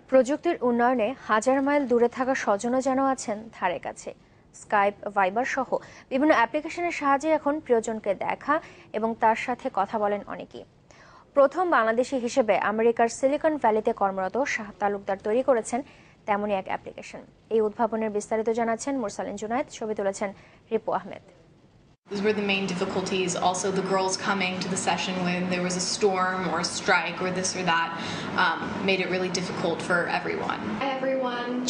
প্রযুক্তির উন্নয়নে হাজার মাইল দূরে থাকা স্বজনও যেন আছেন ধারে কাছে। স্কাইপ, ভাইবার সহ বিভিন্ন অ্যাপ্লিকেশনের সাহায্যে এখন প্রিয়জনকে দেখা এবং তার সাথে কথা বলেন অনেকেই। প্রথম বাংলাদেশি হিসেবে আমেরিকার সিলিকন ভ্যালিতে কর্মরত শাহ তালুকদার তৈরি করেছেন তেমনই এক অ্যাপ্লিকেশন। এই উদ্ভাবনের বিস্তারিত জানাচ্ছেন মুরসালিন জুনায়েদ, ছবি তুলেছেন রিপু Ahmed. Those were the main difficulties. Also, the girls coming to the session when there was a storm or a strike or this or that made it really difficult for everyone.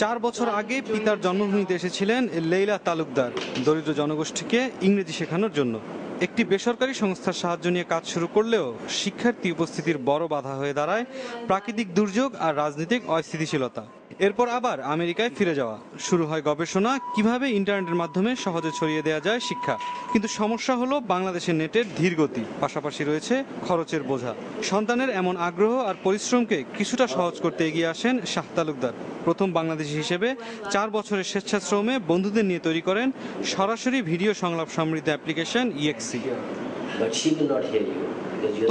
4 বছর আগে পিতার জন্মভূমিতে এসেছিলেন লেইলা তালুকদার দরিদ্র জনগোষ্ঠীকে ইংরেজি শেখানোর জন্য। একটি বেসরকারি সংস্থার সাহায্য নিয়ে কাজ শুরু করলেও শিক্ষার্থী উপস্থিতির বড় বাধা হয়ে দাঁড়ায় প্রাকৃতিক দুর্যোগ আর রাজনৈতিক অস্থিতিশীলতা। এরপর আবার আমেরিকায় ফিরে যাওয়া, শুরু হয় গবেষণা কিভাবে ইন্টারনেটের মাধ্যমে সহজে ছড়িয়ে দেওয়া যায় শিক্ষা। কিন্তু সমস্যা হলো বাংলাদেশের নেটের ধীর গতি, পাশাপাশি রয়েছে খরচের বোঝা। সন্তানের এমন আগ্রহ আর পরিশ্রমকে কিছুটা সহজ করতে এগিয়ে আসেন শাহ তালুকদার। প্রথম বাংলাদেশি হিসেবে 4 বছরের স্বেচ্ছাশ্রমে বন্ধুদের নিয়ে তৈরি করেন সরাসরি ভিডিও সংলাপ সমৃদ্ধ অ্যাপ্লিকেশন EXC।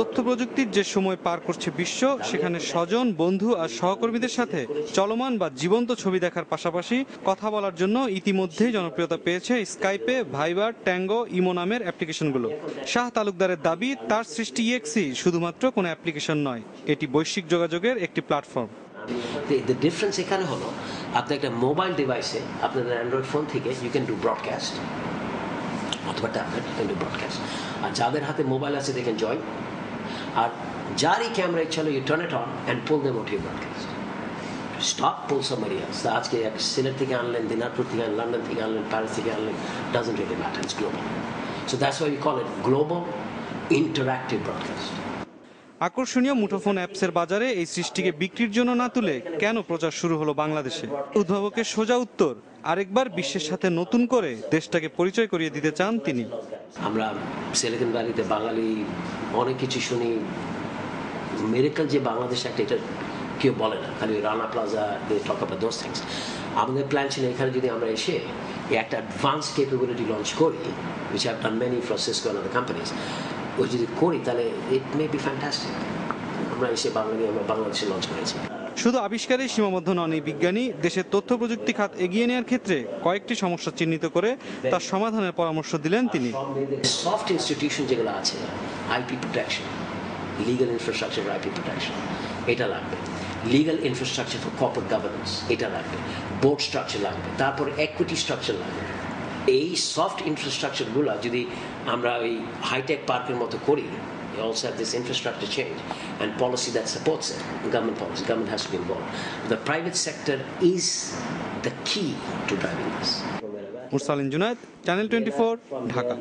তথ্য প্রযুক্তির যে সময় পার করছে বিশ্ব, সেখানে স্বজন, বন্ধু আর সহকর্মীদের সাথে চলমান বা জীবন্ত ছবি দেখার পাশাপাশি কথা বলার জন্য ইতিমধ্যেই জনপ্রিয়তা পেয়েছে স্কাইপে, ভাইবার, ট্যাঙ্গো, ইমো নামের অ্যাপ্লিকেশনগুলো। শাহ তালুকদারের দাবি, তার সৃষ্টি EXC শুধুমাত্র কোনো অ্যাপ্লিকেশন নয়, এটি বৈশ্বিক যোগাযোগের একটি প্ল্যাটফর্ম। The difference এখানে হলো, আপনি একটা মোবাইল ডিভাইসে আপনাদের অ্যান্ড্রয়েড ফোন থেকে ইউ ক্যান ডু ব্রডকাস্ট অথবা tablet you can do broadcast. আর যাদের হাতে মোবাইল আছে দে ক্যান জয়েন। আর যারই ক্যামেরা ইচ্ছা হলো you turn it on and pull them on to your broadcast. Stop pull somebody else. আজকে এক সিলেট থেকে আনলেন, দিনাজপুর থেকে আনলেন, লন্ডন থেকে আনলেন, প্যারিস থেকে আনলেন, doesn't really matter, it's global. So that's why we call it global interactive broadcast. আকর্ষণীয় মুঠোফোন অ্যাপসের বাজারে এই সৃষ্টিকে বিক্রির জন্য না তুলে কেন প্রচার শুরু হলো বাংলাদেশে? উদ্ভাবকের সোজা উত্তর, আরেকবার বিশ্বের সাথে নতুন করে দেশটাকে পরিচয় করিয়ে দিতে চান তিনি। আমরা সিলিকন ভ্যালিতে বাঙালি অনেক কিছু শুনি, মিরাকল যে বাংলাদেশ একটা, এটা কেউ বলে না, খালি Rana Plaza they talk about those things. আমাদের প্ল্যান ছিল এখানে যদি আমরা এসে একটা অ্যাডভান্স ক্যাপাবিলিটি লঞ্চ করি, which have done many for Cisco and other companies, ওই যদি করি তাহলে ইট মে বি ফ্যান্টাস্টিক। আমরা এসে আমরা বাংলাদেশে লঞ্চ করেছি। শুধু আবিষ্কারেই সীমাবদ্ধ নন এই বিজ্ঞানী, দেশের তথ্য প্রযুক্তি খাত এগিয়ে নেওয়ার ক্ষেত্রে কয়েকটি সমস্যা চিহ্নিত করে তার সমাধানের পরামর্শ দিলেন তিনি। সফট ইনস্টিটিউশন যেগুলো আছে, IP protection, legal infrastructure for IP protection, এটা লাগবে। Legal infrastructure for corporate governance, এটা লাগবে। বোর্ড স্ট্রাকচার লাগবে, তারপর ইকুইটি স্ট্রাকচার লাগবে। এই সফট ইনফ্রাস্ট্রাকচারগুলো যদি আমরা ওই হাইটেক পার্কের মতো করি, we also have this infrastructure change and policy that supports it. Government policy, government has to be involved. The private sector is the key to driving this. মুরসালিন Junaid, channel 24, Dhaka.